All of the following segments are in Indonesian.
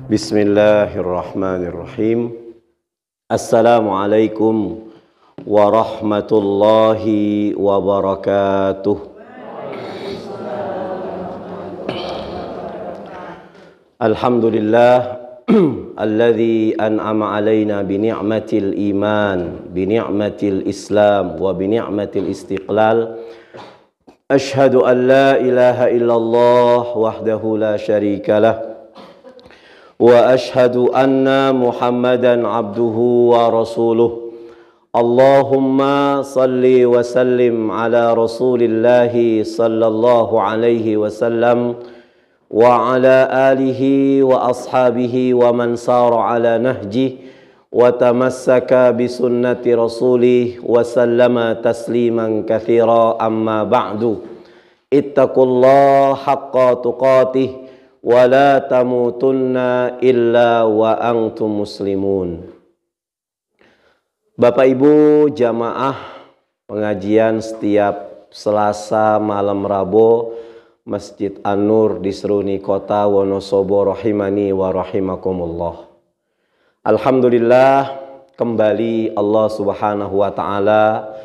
Bismillahirrahmanirrahim. Assalamualaikum warahmatullahi wabarakatuh. Alhamdulillah alladzi an'ama alaina bi ni'matil iman, bi ni'matil islam wa bi ni'matil istiqlal. Ashhadu an la ilaha illallah wahdahu la syarika lah. Wa ashhadu anna Muhammadan abduhu wa rasuluh. Allahumma salli wa sallim ala rasulillahi sallallahu alaihi wasallam wa ala alihi wa ashabihi wa man sara ala nahjih wa tamassaka bi sunnati rasulih wa sallama tasliman katsira, amma ba'du. Ittaqullaha haqqa tuqatih wa la tamutunna illa wa antum muslimun. Bapak Ibu jamaah pengajian setiap Selasa malam Rabu Masjid An-Nur di Seruni Kota Wonosobo rahimani wa rahimakumullah. Alhamdulillah, kembali Allah Subhanahu wa taala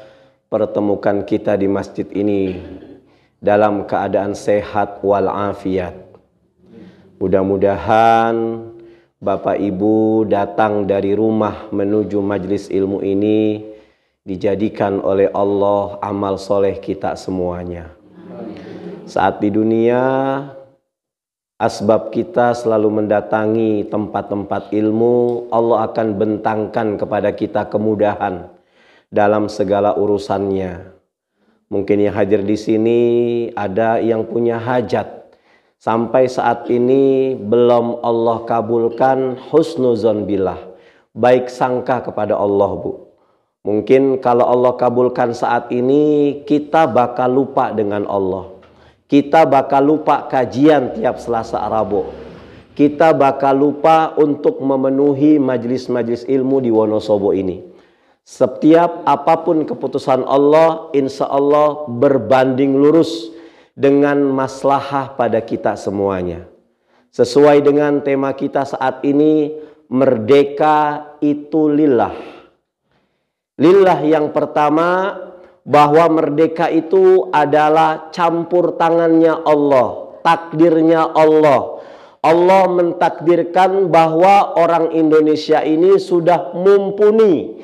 pertemukan kita di masjid ini dalam keadaan sehat wal afiat. Mudah-mudahan Bapak Ibu datang dari rumah menuju majlis ilmu ini dijadikan oleh Allah amal soleh kita semuanya. Saat di dunia, asbab kita selalu mendatangi tempat-tempat ilmu, Allah akan bentangkan kepada kita kemudahan dalam segala urusannya. Mungkin yang hadir di sini ada yang punya hajat. Sampai saat ini belum Allah kabulkan, husnuzon billah, baik sangka kepada Allah, Bu. Mungkin kalau Allah kabulkan saat ini, kita bakal lupa dengan Allah. Kita bakal lupa kajian tiap Selasa Rabu. Kita bakal lupa untuk memenuhi majlis-majlis ilmu di Wonosobo ini. Setiap apapun keputusan Allah, insya Allah berbanding lurus dengan maslahah pada kita semuanya. Sesuai dengan tema kita saat ini, merdeka itu lillah. Lillah yang pertama, bahwa merdeka itu adalah campur tangannya Allah, takdirnya Allah. Allah mentakdirkan bahwa orang Indonesia ini sudah mumpuni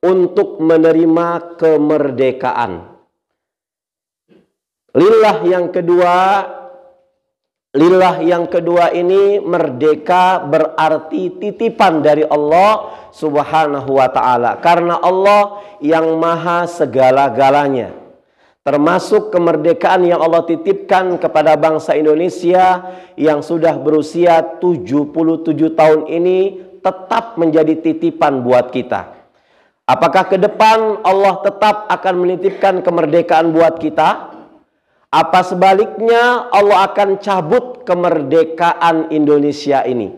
untuk menerima kemerdekaan. Lillah yang kedua ini, merdeka berarti titipan dari Allah Subhanahu wa ta'ala. Karena Allah yang maha segala-galanya. Termasuk kemerdekaan yang Allah titipkan kepada bangsa Indonesia yang sudah berusia 77 tahun ini tetap menjadi titipan buat kita. Apakah ke depan Allah tetap akan menitipkan kemerdekaan buat kita? Apa sebaliknya Allah akan cabut kemerdekaan Indonesia ini?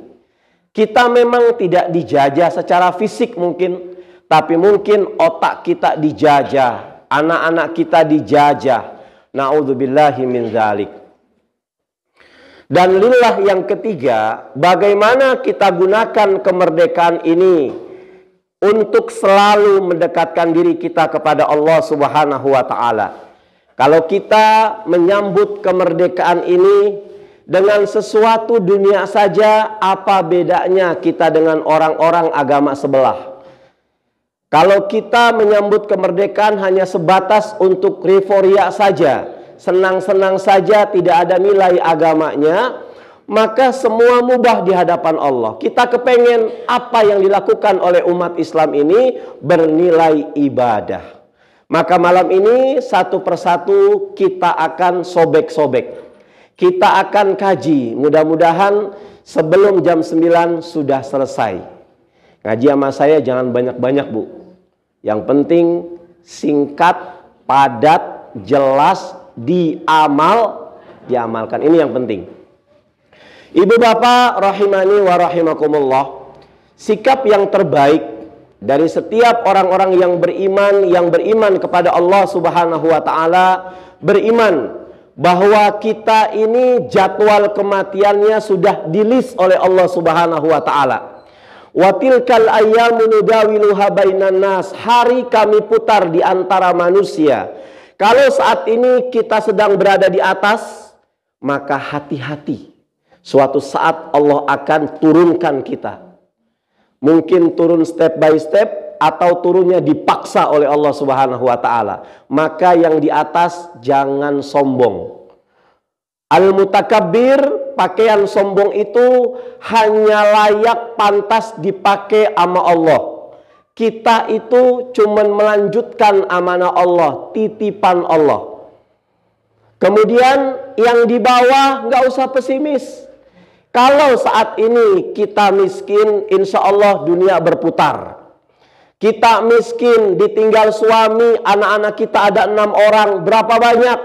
Kita memang tidak dijajah secara fisik mungkin, tapi mungkin otak kita dijajah, anak-anak kita dijajah. Na'udzubillahi min dzalik. Dan lillah yang ketiga, bagaimana kita gunakan kemerdekaan ini untuk selalu mendekatkan diri kita kepada Allah Subhanahu wa ta'ala. Kalau kita menyambut kemerdekaan ini dengan sesuatu dunia saja, apa bedanya kita dengan orang-orang agama sebelah? Kalau kita menyambut kemerdekaan hanya sebatas untuk euforia saja, senang-senang saja, tidak ada nilai agamanya, maka semua mubah di hadapan Allah. Kita kepengen apa yang dilakukan oleh umat Islam ini bernilai ibadah. Maka malam ini satu persatu kita akan sobek-sobek. Kita akan kaji. Mudah-mudahan sebelum jam 9 sudah selesai. Ngaji sama saya jangan banyak-banyak, Bu. Yang penting singkat, padat, jelas, diamalkan. Ini yang penting. Ibu bapak rahimani wa rahimakumullah. Sikap yang terbaik dari setiap orang-orang yang beriman kepada Allah Subhanahu wa ta'ala, beriman bahwa kita ini jadwal kematiannya sudah di-list oleh Allah Subhanahu wa taala. Wa tilkal ayyamu nudawiluha bainan nas. Hari kami putar di antara manusia. Kalau saat ini kita sedang berada di atas, maka hati-hati. Suatu saat Allah akan turunkan kita. Mungkin turun step by step, atau turunnya dipaksa oleh Allah Subhanahu wa taala. Maka yang di atas jangan sombong. Al-mutakabbir, pakaian sombong itu hanya layak pantas dipakai sama Allah. Kita itu cuman melanjutkan amanah Allah, titipan Allah. Kemudian yang di bawah nggak usah pesimis. Kalau saat ini kita miskin, insya Allah dunia berputar. Kita miskin, ditinggal suami, anak-anak kita ada 6 orang, berapa banyak?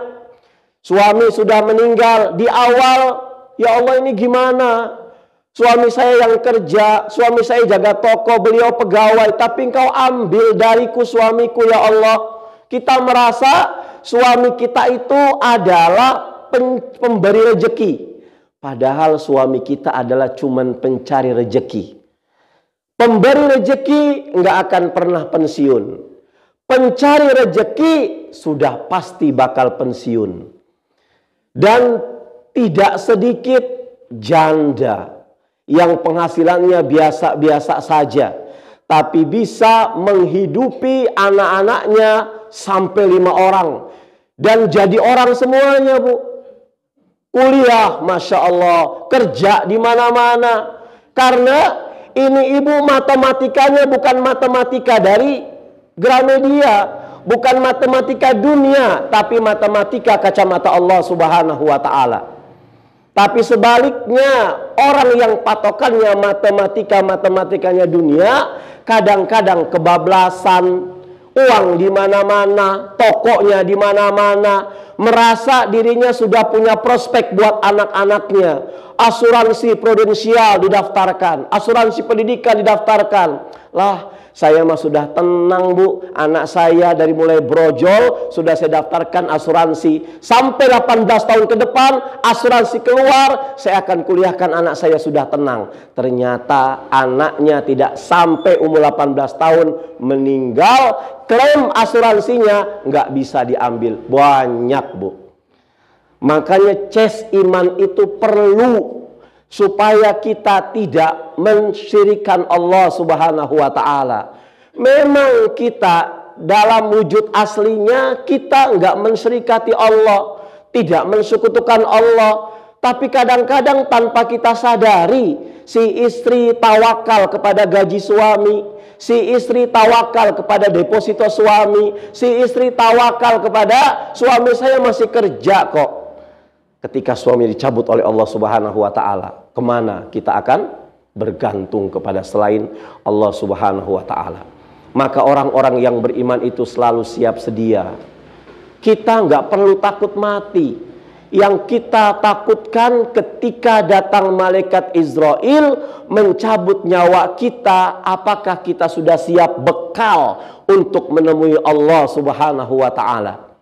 Suami sudah meninggal, di awal, ya Allah ini gimana? Suami saya yang kerja, suami saya jaga toko, beliau pegawai, tapi engkau ambil dariku suamiku ya Allah. Kita merasa suami kita itu adalah pemberi rezeki. Padahal suami kita adalah cuman pencari rezeki. Pemberi rezeki nggak akan pernah pensiun. Pencari rezeki sudah pasti bakal pensiun. Dan tidak sedikit janda yang penghasilannya biasa-biasa saja, tapi bisa menghidupi anak-anaknya sampai 5 orang. Dan jadi orang semuanya, Bu. Kuliah, Masya Allah, kerja di mana-mana. Karena ini ibu matematikanya bukan matematika dari Gramedia, bukan matematika dunia, tapi matematika kacamata Allah Subhanahu wa taala. Tapi sebaliknya, orang yang patokannya matematikanya dunia, kadang-kadang kebablasan, uang di mana-mana, tokonya di mana-mana, merasa dirinya sudah punya prospek buat anak-anaknya. Asuransi prudensial didaftarkan, asuransi pendidikan didaftarkan. Lah, saya mah sudah tenang, Bu. Anak saya dari mulai brojol sudah saya daftarkan asuransi. Sampai 18 tahun ke depan asuransi keluar, saya akan kuliahkan anak saya, sudah tenang. Ternyata anaknya tidak sampai umur 18 tahun meninggal, klaim asuransinya nggak bisa diambil. Banyak, Bu. Makanya ces iman itu perlu supaya kita tidak mensyirikan Allah Subhanahu wa taala. Memang kita dalam wujud aslinya kita nggak mensyirikati Allah, tidak mensekutukan Allah, tapi kadang-kadang tanpa kita sadari, si istri tawakal kepada gaji suami, si istri tawakal kepada deposito suami, si istri tawakal kepada suami saya masih kerja kok. Ketika suami dicabut oleh Allah Subhanahu wa taala, kemana kita akan bergantung kepada selain Allah Subhanahu wa taala? Maka orang-orang yang beriman itu selalu siap sedia. Kita nggak perlu takut mati. Yang kita takutkan ketika datang malaikat Israel mencabut nyawa kita, apakah kita sudah siap bekal untuk menemui Allah Subhanahu wa taala?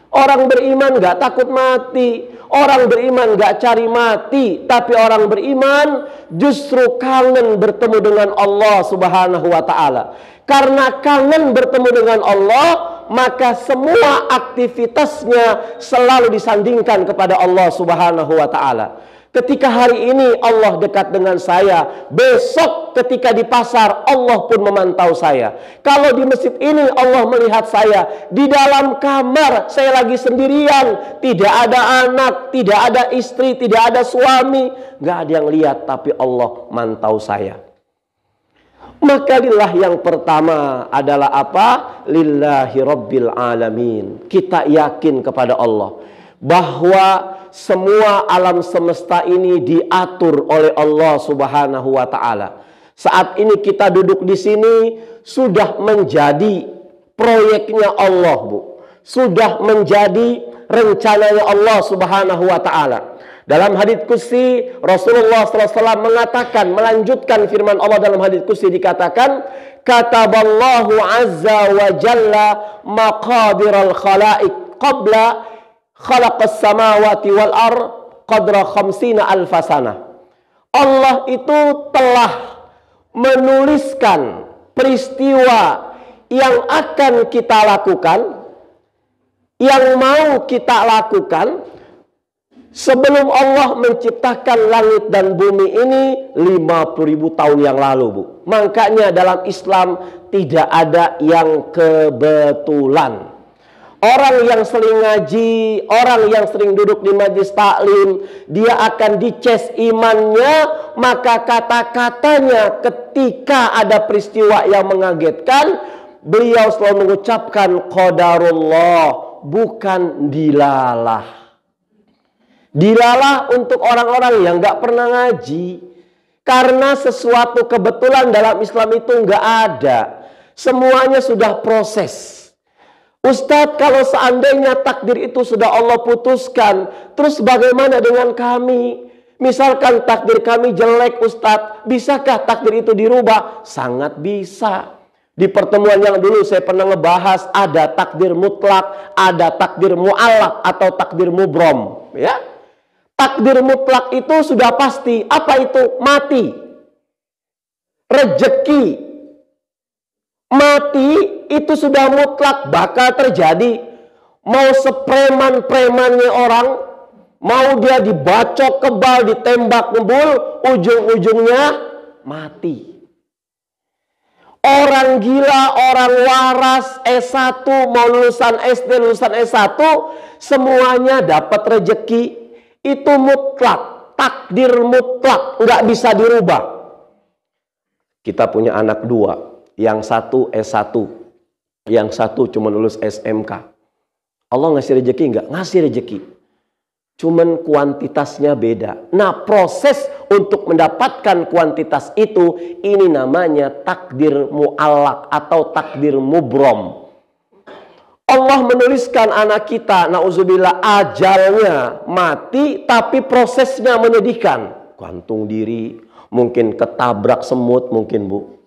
Orang beriman gak takut mati, orang beriman gak cari mati, tapi orang beriman justru kangen bertemu dengan Allah Subhanahu wa taala. Karena kangen bertemu dengan Allah, maka semua aktivitasnya selalu disandingkan kepada Allah Subhanahu wa taala. Ketika hari ini Allah dekat dengan saya, besok ketika di pasar Allah pun memantau saya. Kalau di masjid ini Allah melihat saya, di dalam kamar saya lagi sendirian, tidak ada anak, tidak ada istri, tidak ada suami, nggak ada yang lihat, tapi Allah mantau saya. Maka lillah yang pertama adalah apa? Lillahi Rabbil Alamin. Kita yakin kepada Allah bahwa semua alam semesta ini diatur oleh Allah Subhanahu wa taala. Saat ini kita duduk di sini sudah menjadi proyeknya Allah, Bu. Sudah menjadi rencananya Allah Subhanahu wa taala. Dalam hadits qudsi Rasulullah SAW mengatakan, melanjutkan firman Allah dalam hadits qudsi dikatakan, kataballahu azza wa jalla maqadiral khalaik qabla khalaqas samawati wal ard qadra khamsina alfasana. Allah itu telah menuliskan peristiwa yang akan kita lakukan, yang mau kita lakukan sebelum Allah menciptakan langit dan bumi ini 50.000 tahun yang lalu, Bu. Makanya dalam Islam tidak ada yang kebetulan. Orang yang sering ngaji, orang yang sering duduk di majelis taklim, dia akan dices imannya, maka kata-katanya ketika ada peristiwa yang mengagetkan, beliau selalu mengucapkan qadarullah, bukan dilalah. Dilalah untuk orang-orang yang nggak pernah ngaji. Karena sesuatu kebetulan dalam Islam itu nggak ada. Semuanya sudah proses. Ustadz, kalau seandainya takdir itu sudah Allah putuskan, terus bagaimana dengan kami? Misalkan takdir kami jelek, Ustadz, bisakah takdir itu dirubah? Sangat bisa. Di pertemuan yang dulu saya pernah ngebahas, ada takdir mutlak, ada takdir mu'allaq atau takdir mubrom. Ya, takdir mutlak itu sudah pasti. Apa itu? Mati. Rezeki. Mati itu sudah mutlak bakal terjadi. Mau sepreman-premannya orang, mau dia dibacok kebal, ditembak ngebul, ujung-ujungnya mati. Orang gila, orang waras, S1, mau lulusan SD, lulusan S1, semuanya dapat rezeki. Itu mutlak, takdir mutlak, nggak bisa dirubah. Kita punya anak dua. Yang satu S1, yang satu cuma lulus SMK. Allah ngasih rezeki enggak? Ngasih rezeki. Cuman kuantitasnya beda. Nah, proses untuk mendapatkan kuantitas itu, ini namanya takdir mu'allaq atau takdir mubrom. Allah menuliskan anak kita, na'udzubillah, ajalnya mati, tapi prosesnya menyedihkan. Gantung diri, mungkin ketabrak semut, mungkin, Bu.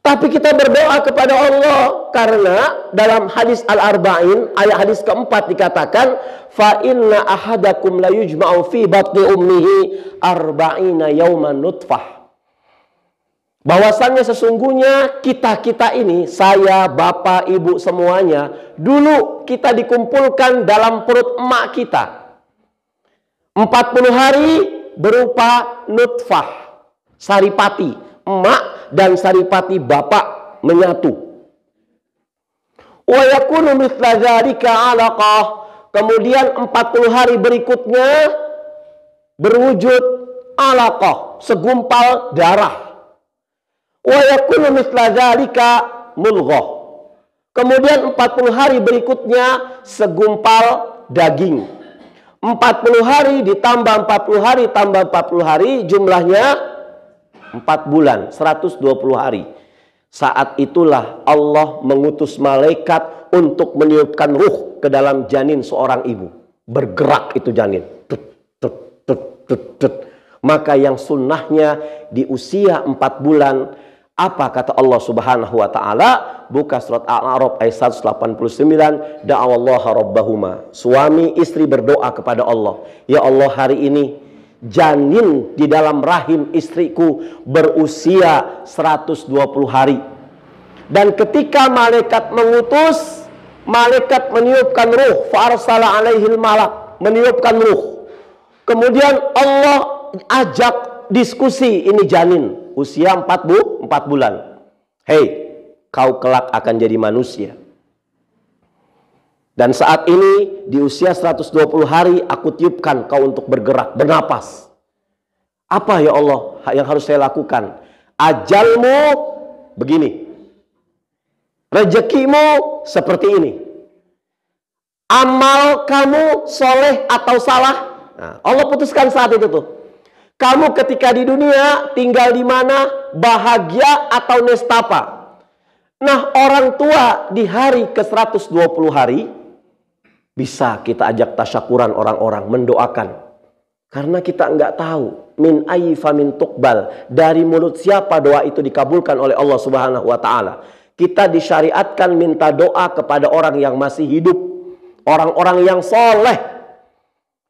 Tapi kita berdoa kepada Allah karena dalam hadis Al-Arba'in, ayat hadis keempat dikatakan, fa inna ahadakum la yujma'u fi batni ummihi arba'ina yawman nutfah. Bahwasannya sesungguhnya kita ini, saya, bapak, ibu semuanya, dulu kita dikumpulkan dalam perut emak kita. 40 hari berupa nutfah, saripati. Emak dan saripati bapak menyatu. Wa yakunu mithla dzalika 'alaqah. Kemudian 40 hari berikutnya berwujud 'alaqah, segumpal darah. Wa yakunu mithla dzalika mulghah. Kemudian 40 hari berikutnya segumpal daging. 40 hari ditambah 40 hari tambah 40 hari jumlahnya 4 bulan, 120 hari. Saat itulah Allah mengutus malaikat untuk meniupkan ruh ke dalam janin seorang ibu. Bergerak itu janin. Maka yang sunnahnya di usia 4 bulan, apa kata Allah Subhanahu wa ta'ala? Buka surat Al-A'raf ayat 189. Da'awallaha rabbahuma. Suami istri berdoa kepada Allah. Ya Allah, hari ini janin di dalam rahim istriku berusia 120 hari. Dan ketika malaikat mengutus, malaikat meniupkan ruh, fa'arsala alaihil malak, meniupkan ruh. Kemudian Allah ajak diskusi ini janin usia 4 bulan. Hei, kau kelak akan jadi manusia. Dan saat ini di usia 120 hari aku tiupkan kau untuk bergerak, bernapas. Apa ya Allah yang harus saya lakukan? Ajalmu begini. Rezekimu seperti ini. Amal kamu soleh atau salah? Nah, Allah putuskan saat itu tuh. Kamu ketika di dunia tinggal di mana? Bahagia atau nestapa? Nah, orang tua di hari ke-120 hari bisa kita ajak tasyakuran orang-orang, mendoakan. Karena kita nggak tahu min ayyi famin tuqbal, dari mulut siapa doa itu dikabulkan oleh Allah Subhanahu wa ta'ala. Kita disyariatkan minta doa kepada orang yang masih hidup. orang-orang yang soleh.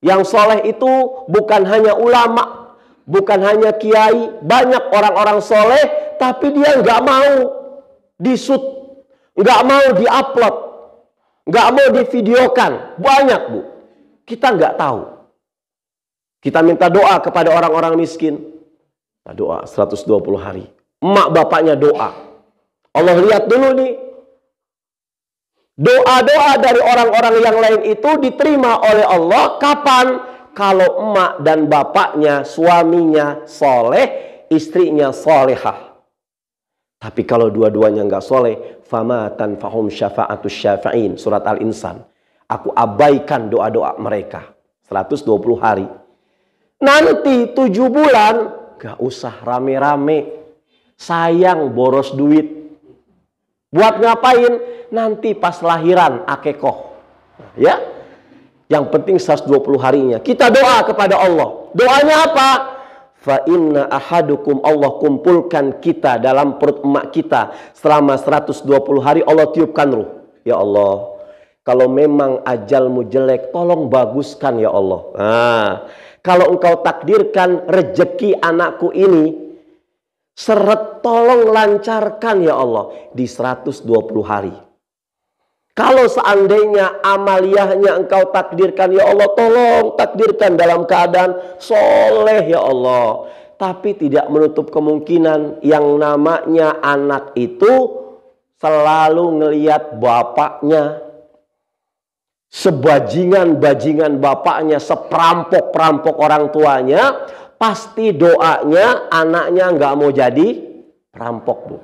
Yang soleh itu bukan hanya ulama, bukan hanya kiai. Banyak orang-orang soleh, tapi dia nggak mau di-shoot, nggak mau di-upload, nggak mau divideokan. Banyak, Bu. Kita nggak tahu. Kita minta doa kepada orang-orang miskin. Doa 120 hari. Emak bapaknya doa. Allah lihat dulu nih. Doa-doa dari orang-orang yang lain itu diterima oleh Allah kapan? Kalau emak dan bapaknya, suaminya soleh, istrinya solehah. Tapi kalau dua-duanya nggak soleh, fama tanfahum syafa'atus syafa'in. Surat Al-Insan. Aku abaikan doa-doa mereka. 120 hari. Nanti 7 bulan, gak usah rame-rame. Sayang boros duit. Buat ngapain? Nanti pas lahiran akekoh. Ya. Yang penting 120 harinya. Kita doa kepada Allah. Doanya apa? Fa inna ahadukum, Allah kumpulkan kita dalam perut emak kita selama 120 hari. Allah tiupkan ruh. Ya Allah, kalau memang ajalmu jelek, tolong baguskan ya Allah. Nah, kalau engkau takdirkan rezeki anakku ini seret, tolong lancarkan ya Allah di 120 hari. Kalau seandainya amaliyahnya engkau takdirkan ya Allah, tolong takdirkan dalam keadaan soleh ya Allah. Tapi tidak menutup kemungkinan yang namanya anak itu selalu ngelihat bapaknya, sebajingan-bajingan bapaknya, seperampok-perampok orang tuanya. Pasti doanya anaknya nggak mau jadi perampok, Bu.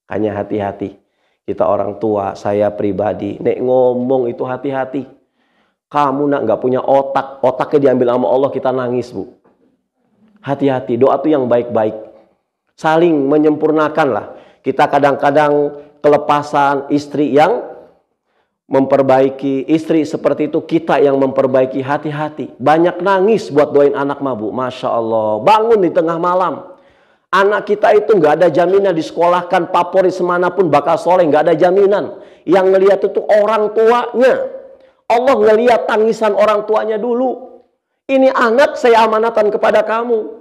Hanya hati-hati. Kita orang tua, saya pribadi, nek ngomong itu hati-hati. Kamu nak nggak punya otak, otaknya diambil sama Allah, kita nangis, Bu. Hati-hati, doa tuh yang baik-baik. Saling menyempurnakan lah. Kita kadang-kadang kelepasan, istri yang memperbaiki, istri seperti itu, kita yang memperbaiki. Hati-hati. Banyak nangis buat doain anak mah, Bu. Masya Allah. Bangun di tengah malam. Anak kita itu nggak ada jaminan disekolahkan papori semanapun bakal soleh. Nggak ada jaminan. Yang ngelihat itu orang tuanya. Allah ngelihat tangisan orang tuanya dulu. Ini anak saya amanatan kepada kamu.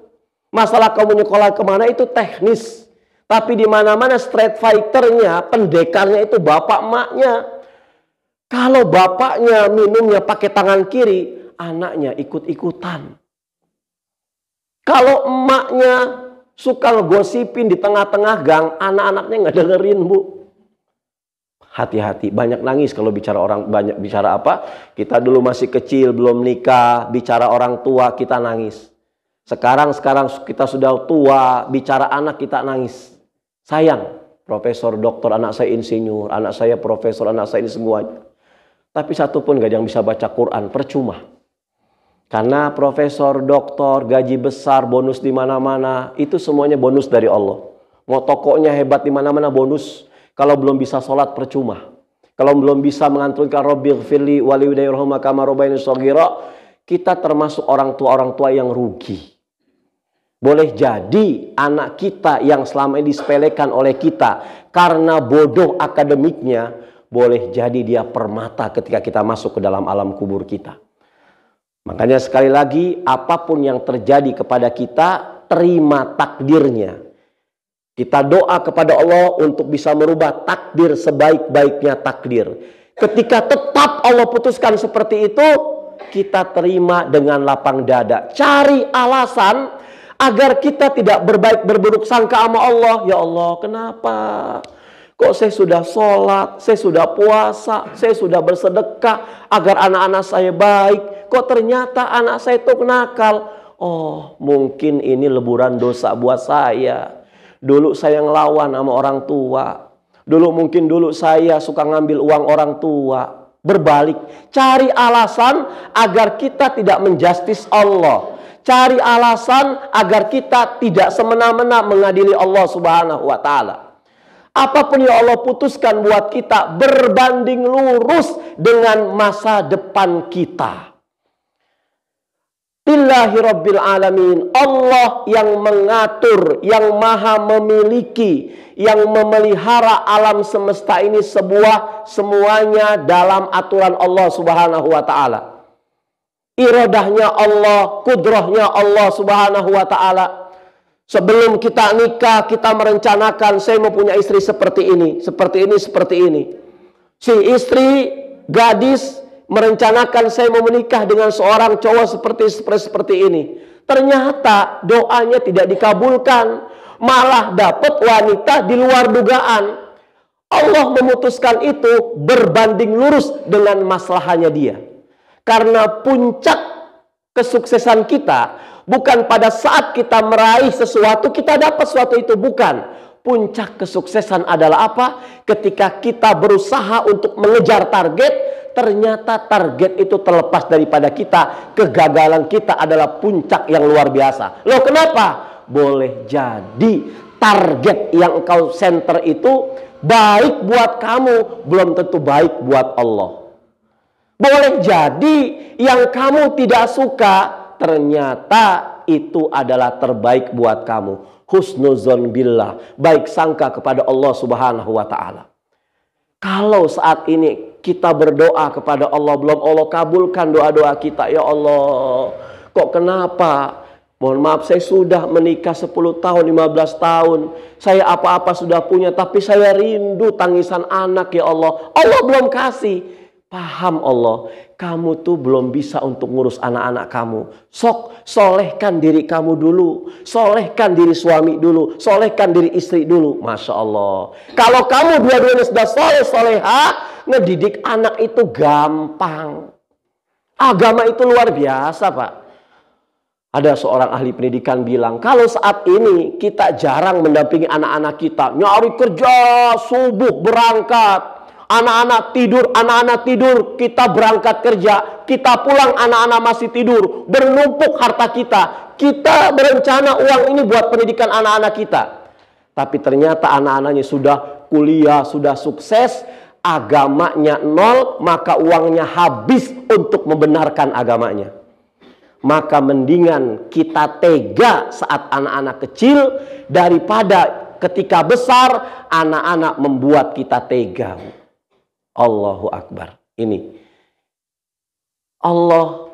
Masalah kamu nyekolah kemana itu teknis. Tapi di mana-mana street fighternya, pendekarnya itu bapak emaknya. Kalau bapaknya minumnya pakai tangan kiri, anaknya ikut-ikutan. Kalau emaknya suka ngegosipin di tengah-tengah gang, anak-anaknya nggak dengerin, Bu. Hati-hati, banyak nangis kalau bicara orang, banyak bicara apa? Kita dulu masih kecil, belum nikah, bicara orang tua kita nangis. Sekarang kita sudah tua, bicara anak kita nangis. Sayang, profesor, doktor, anak saya insinyur, anak saya profesor, anak saya ini semuanya. Tapi satu pun gak ada yang bisa baca Quran, percuma. Karena profesor, doktor, gaji besar, bonus di mana-mana, itu semuanya bonus dari Allah. Mau tokonya hebat di mana-mana bonus. Kalau belum bisa sholat, percuma. Kalau belum bisa mengantunkan Rabbighfirli waliwalidayya warhamhuma kama rabbayani shaghira, kita termasuk orang tua yang rugi. Boleh jadi anak kita yang selama ini disepelekan oleh kita karena bodoh akademiknya, boleh jadi dia permata ketika kita masuk ke dalam alam kubur kita. Makanya sekali lagi, apapun yang terjadi kepada kita, terima takdirnya. Kita doa kepada Allah untuk bisa merubah takdir sebaik-baiknya takdir. Ketika tetap Allah putuskan seperti itu, kita terima dengan lapang dada. Cari alasan agar kita tidak berburuk sangka sama Allah. Ya Allah, kenapa? Kok saya sudah sholat, saya sudah puasa, saya sudah bersedekah agar anak-anak saya baik. Kok ternyata anak saya itu nakal? Oh, mungkin ini leburan dosa buat saya. Dulu saya ngelawan sama orang tua. Dulu saya suka ngambil uang orang tua. Berbalik. Cari alasan agar kita tidak menjustis Allah. Cari alasan agar kita tidak semena-mena mengadili Allah Subhanahu wa Ta'ala. Apapun yang Allah putuskan buat kita berbanding lurus dengan masa depan kita. Lillahi Rabbil Alamin. Allah yang mengatur, yang maha memiliki, yang memelihara alam semesta ini semuanya dalam aturan Allah Subhanahu wa ta'ala. Iradahnya Allah, kudrahnya Allah Subhanahu wa ta'ala. Sebelum kita nikah, kita merencanakan, saya mau punya istri seperti ini, seperti ini, seperti ini. Si istri, gadis, merencanakan saya mau menikah dengan seorang cowok seperti ini. Ternyata doanya tidak dikabulkan, malah dapat wanita di luar dugaan. Allah memutuskan itu berbanding lurus dengan masalahnya dia. Karena puncak kesuksesan kita bukan pada saat kita meraih sesuatu kita dapat sesuatu itu, bukan. Puncak kesuksesan adalah apa? Ketika kita berusaha untuk mengejar target, ternyata target itu terlepas daripada kita. Kegagalan kita adalah puncak yang luar biasa. Loh, kenapa? Boleh jadi target yang engkau center itu baik buat kamu, belum tentu baik buat Allah. Boleh jadi yang kamu tidak suka, ternyata itu adalah terbaik buat kamu. Husnuzon billah, baik sangka kepada Allah Subhanahu wa ta'ala. Kalau saat ini kita berdoa kepada Allah, belum Allah kabulkan doa-doa kita. Ya Allah, kok kenapa? Mohon maaf, saya sudah menikah 10 tahun, 15 tahun. Saya apa-apa sudah punya, tapi saya rindu tangisan anak, ya Allah. Allah belum kasih. Paham Allah, kamu tuh belum bisa untuk ngurus anak-anak kamu. Sok, solehkan diri kamu dulu. Solehkan diri suami dulu. Solehkan diri istri dulu. Masya Allah. Kalau kamu dua-duanya sudah soleh-soleha, ngedidik anak itu gampang. Agama itu luar biasa, Pak. Ada seorang ahli pendidikan bilang, kalau saat ini kita jarang mendampingi anak-anak kita. Nyari kerja, subuh berangkat. Anak-anak tidur, kita berangkat kerja, kita pulang anak-anak masih tidur, bernumpuk harta kita. Kita berencana uang ini buat pendidikan anak-anak kita. Tapi ternyata anak-anaknya sudah kuliah, sudah sukses, agamanya nol, maka uangnya habis untuk membenarkan agamanya. Maka mendingan kita tega saat anak-anak kecil daripada ketika besar anak-anak membuat kita tega. Allahu Akbar. Ini Allah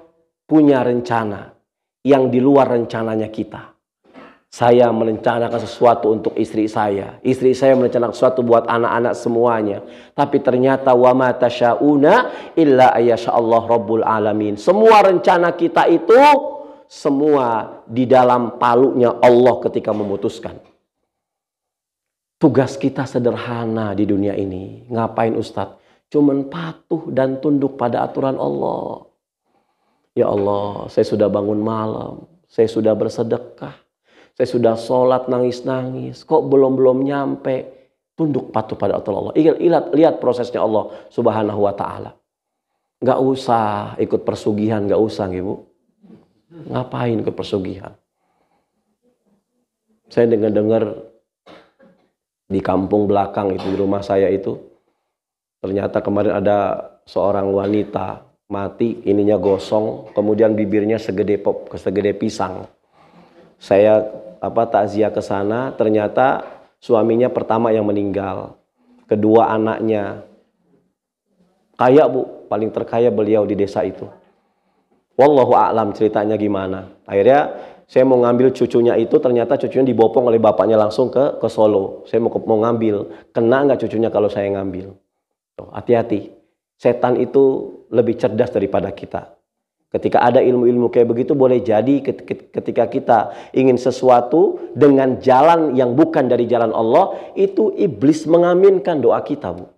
punya rencana yang di luar rencananya kita. Saya merencanakan sesuatu untuk istri saya. Istri saya merencanakan sesuatu buat anak-anak semuanya. Tapi ternyata wa ma tasyauna illa ayyashallahu rabbul alamin. Semua rencana kita itu semua di dalam palunya Allah ketika memutuskan. Tugas kita sederhana di dunia ini. Ngapain Ustadz? Cuman patuh dan tunduk pada aturan Allah. Ya Allah, saya sudah bangun malam. Saya sudah bersedekah. Saya sudah sholat nangis-nangis. Kok belum nyampe? Tunduk patuh pada aturan Allah. Lihat prosesnya Allah Subhanahu wa ta'ala. Gak usah ikut persugihan. Gak usah, Ibu. Ngapain ikut persugihan? Saya dengar di kampung belakang itu, di rumah saya itu, ternyata kemarin ada seorang wanita mati, ininya gosong, kemudian bibirnya segede pisang. Saya takziah ke sana, ternyata suaminya pertama yang meninggal, kedua anaknya kaya, Bu, paling terkaya beliau di desa itu. Wallahu a'lam ceritanya gimana. Akhirnya saya mau ngambil cucunya itu, ternyata cucunya dibopong oleh bapaknya langsung ke Solo. Saya mau ngambil, kena nggak cucunya kalau saya ngambil? Hati-hati, setan itu lebih cerdas daripada kita. Ketika ada ilmu-ilmu kayak begitu, boleh jadi ketika kita ingin sesuatu dengan jalan yang bukan dari jalan Allah, itu iblis mengaminkan doa kita, Bu.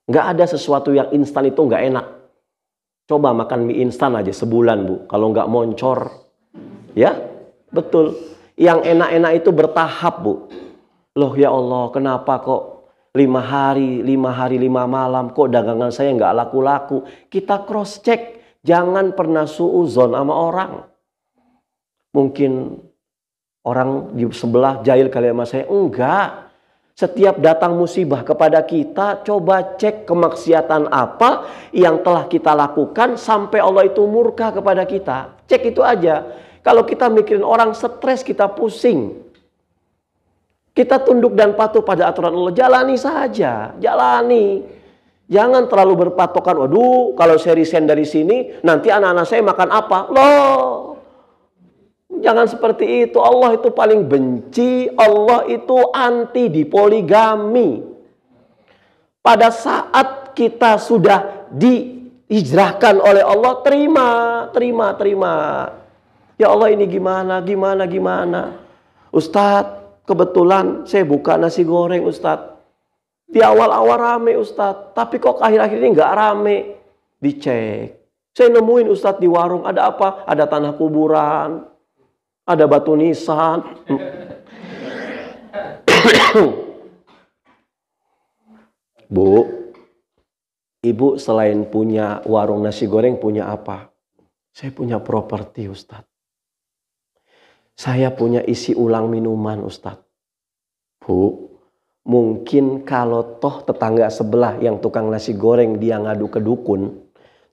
Nggak ada sesuatu yang instan itu nggak enak. Coba makan mie instan aja sebulan, Bu. Kalau nggak moncor, ya betul. Yang enak-enak itu bertahap, Bu. Loh ya Allah, kenapa kok 5 hari 5 malam kok dagangan saya nggak laku-laku? Kita cross check, jangan pernah suuzon sama orang. Mungkin orang di sebelah jahil kali sama saya, enggak. Setiap datang musibah kepada kita, coba cek kemaksiatan apa yang telah kita lakukan sampai Allah itu murka kepada kita. Cek itu aja. Kalau kita mikirin orang stres, kita pusing. Kita tunduk dan patuh pada aturan Allah. Jalani saja, jalani. Jangan terlalu berpatokan, waduh kalau saya resign dari sini, nanti anak-anak saya makan apa? Loh, jangan seperti itu. Allah itu paling benci, Allah itu anti dipoligami. Pada saat kita sudah dihijrahkan oleh Allah, terima. Ya Allah ini gimana. Ustadz, kebetulan saya buka nasi goreng Ustadz. Di awal-awal rame Ustadz, tapi kok akhir-akhir ini nggak rame. Dicek. Saya nemuin Ustadz di warung, ada apa? Ada tanah kuburan. Ada batu nisan. Bu, ibu selain punya warung nasi goreng punya apa? Saya punya properti Ustadz. Saya punya isi ulang minuman Ustadz. Bu, mungkin kalau toh tetangga sebelah yang tukang nasi goreng dia ngadu ke dukun,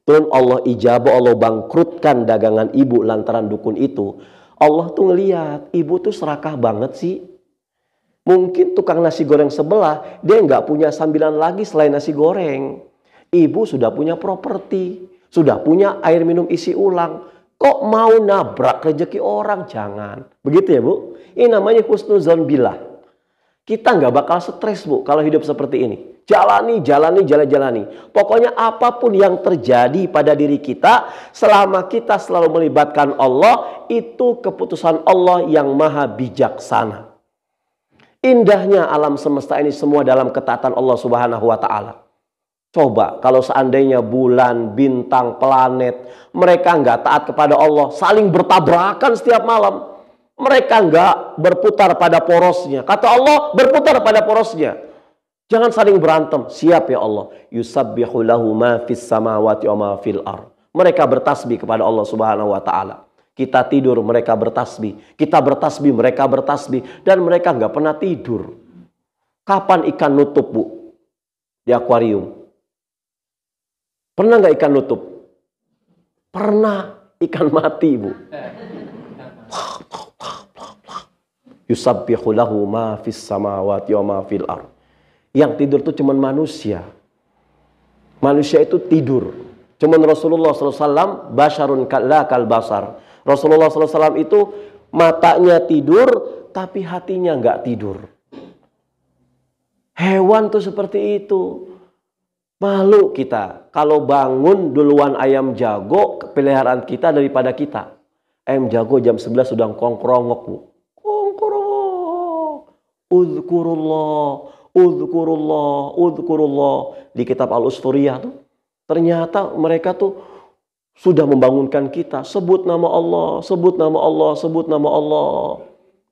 terus Allah ijabah, Allah bangkrutkan dagangan ibu lantaran dukun itu. Allah tuh ngeliat, ibu tuh serakah banget sih. Mungkin tukang nasi goreng sebelah, dia nggak punya sambilan lagi selain nasi goreng. Ibu sudah punya properti, sudah punya air minum isi ulang. Kok mau nabrak rezeki orang? Jangan. Begitu ya Bu? Ini namanya husnuzon billah. Kita nggak bakal stres Bu kalau hidup seperti ini. Jalani. Pokoknya apapun yang terjadi pada diri kita, selama kita selalu melibatkan Allah, itu keputusan Allah yang maha bijaksana. Indahnya alam semesta ini semua dalam ketaatan Allah Subhanahu wa Ta'ala. Coba kalau seandainya bulan, bintang, planet, mereka nggak taat kepada Allah, saling bertabrakan setiap malam. Mereka nggak berputar pada porosnya. Kata Allah, berputar pada porosnya. Jangan saling berantem. Siap ya Allah. Yusabbihu lahu ma fis samawati wa ma fil ar. Mereka bertasbih kepada Allah Subhanahu wa Ta'ala. Kita tidur, mereka bertasbih. Kita bertasbih, mereka bertasbih. Dan mereka nggak pernah tidur. Kapan ikan nutup Bu? Di akuarium. Pernah nggak ikan nutup? Pernah. Ikan mati Bu. Yusabbihu lahu ma fis samawati wa ma fil ar. Yang tidur itu cuma manusia. Manusia itu tidur. Cuman Rasulullah SAW basyarun la kal basar. Rasulullah SAW itu matanya tidur tapi hatinya nggak tidur. Hewan tuh seperti itu. Malu kita kalau bangun duluan ayam jago peliharaan kita daripada kita. Ayam jago jam 11 sudah kongkrongok Bu. Udhkurullah. Di kitab Al-Usfuriyah tuh. Ternyata mereka tuh sudah membangunkan kita. Sebut nama Allah.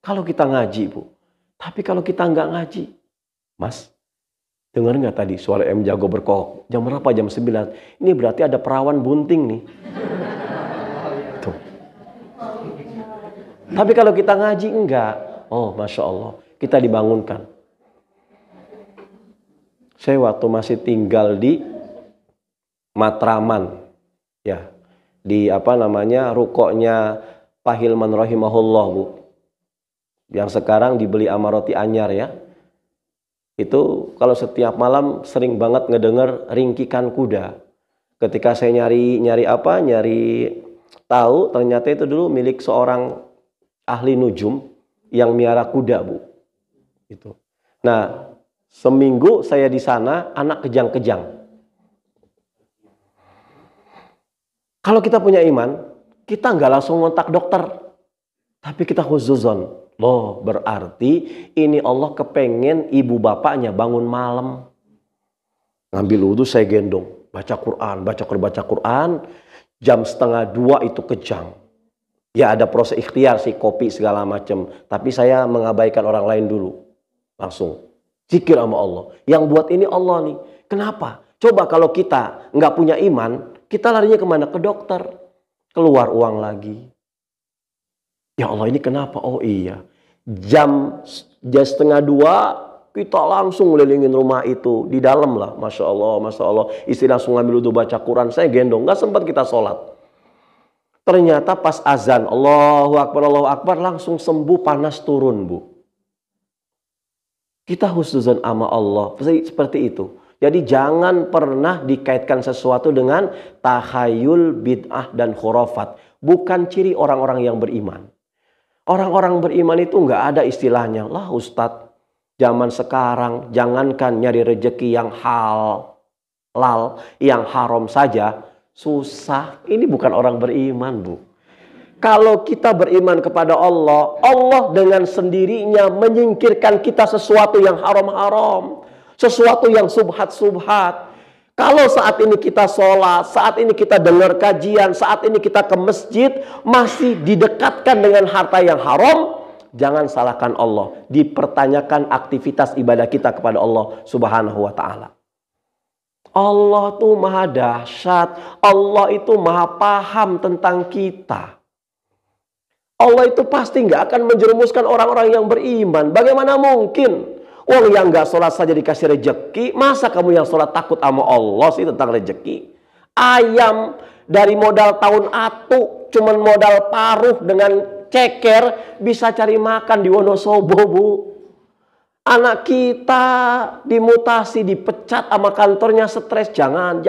Kalau kita ngaji Bu. Tapi kalau kita nggak ngaji. Mas, dengar nggak tadi suara ayam jago berkokok? Jam berapa? Jam 9. Ini berarti ada perawan bunting nih. Tuh. Tapi kalau kita ngaji enggak. Oh, Masya Allah. Kita dibangunkan. Saya waktu masih tinggal di Matraman, ya, di rukoknya Pak Hilman rahimahullah Bu, yang sekarang dibeli sama Roti Anyar ya. Itu kalau setiap malam sering banget ngedenger ringkikan kuda. Ketika saya nyari tahu, ternyata itu dulu milik seorang ahli nujum yang miara kuda Bu. Itu. Nah, seminggu saya di sana, anak kejang-kejang. Kalau kita punya iman, kita nggak langsung ngontak dokter, tapi kita huzuzon. Loh, berarti ini Allah kepengen ibu bapaknya bangun malam. Ngambil wudhu saya gendong, baca Quran, jam 1:30 itu kejang. Ya ada proses ikhtiar sih, kopi segala macam, tapi saya mengabaikan orang lain dulu. Langsung zikir sama Allah. Yang buat ini Allah nih. Kenapa? Coba kalau kita nggak punya iman, kita larinya kemana? Ke dokter. Keluar uang lagi. Ya Allah ini kenapa? Oh iya. Jam 1:30 kita langsung ngelilingin rumah itu. Di dalam lah, Masya Allah. Istri langsung ngambil wudhu baca Quran, saya gendong. Nggak sempat kita sholat. Ternyata pas azan, Allahu Akbar, langsung sembuh, panas turun, Bu. Kita husnuzon sama Allah, seperti itu. Jadi jangan pernah dikaitkan sesuatu dengan takhayul, bid'ah, dan khurafat. Bukan ciri orang-orang yang beriman. Orang-orang beriman itu nggak ada istilahnya, lah Ustadz, zaman sekarang jangankan nyari rejeki yang halal, yang haram saja, susah. Ini bukan orang beriman, Bu. Kalau kita beriman kepada Allah, Allah dengan sendirinya menyingkirkan kita sesuatu yang haram-haram. Sesuatu yang subhat-subhat. Kalau saat ini kita sholat, saat ini kita dengar kajian, saat ini kita ke masjid, masih didekatkan dengan harta yang haram, jangan salahkan Allah. Dipertanyakan aktivitas ibadah kita kepada Allah Subhanahu wa ta'ala. Allah itu maha dahsyat. Allah itu maha paham tentang kita. Allah itu pasti nggak akan menjerumuskan orang-orang yang beriman. Bagaimana mungkin? Orang yang nggak sholat saja dikasih rejeki, masa kamu yang sholat takut sama Allah sih tentang rejeki? Ayam dari modal tahun atu, cuman modal paruh dengan ceker, bisa cari makan di Wonosobo, Bu. Anak kita dimutasi, dipecat sama kantornya, stres. Jangan.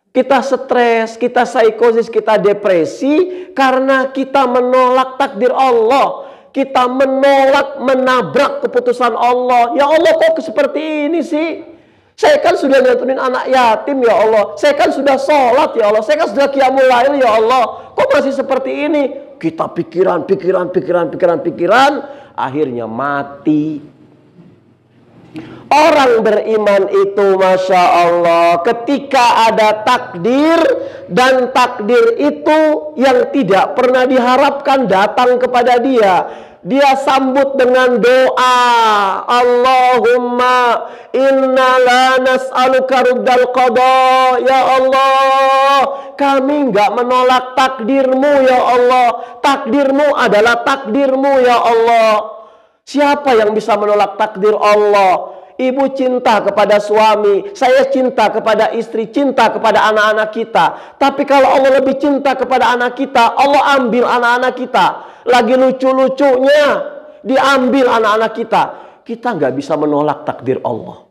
Kita stres, kita psikosis, kita depresi karena kita menolak takdir Allah. Kita menolak, menabrak keputusan Allah. Ya Allah, kok seperti ini sih? Saya kan sudah nyantunin anak yatim, ya Allah. Saya kan sudah sholat, ya Allah. Saya kan sudah qiyamul lail, ya Allah. Kok masih seperti ini? Kita pikiran. Akhirnya mati. Orang beriman itu, Masya Allah, ketika ada takdir, dan takdir itu yang tidak pernah diharapkan datang kepada dia, dia sambut dengan doa. Allahumma inna la nas'aluka ruddal qada. Ya Allah, kami enggak menolak takdirmu, ya Allah. Takdirmu adalah takdirmu, ya Allah. Siapa yang bisa menolak takdir Allah? Ibu cinta kepada suami, saya cinta kepada istri, cinta kepada anak-anak kita. Tapi kalau Allah lebih cinta kepada anak kita, Allah ambil anak-anak kita. Lagi lucu-lucunya diambil anak-anak kita. Kita nggak bisa menolak takdir Allah.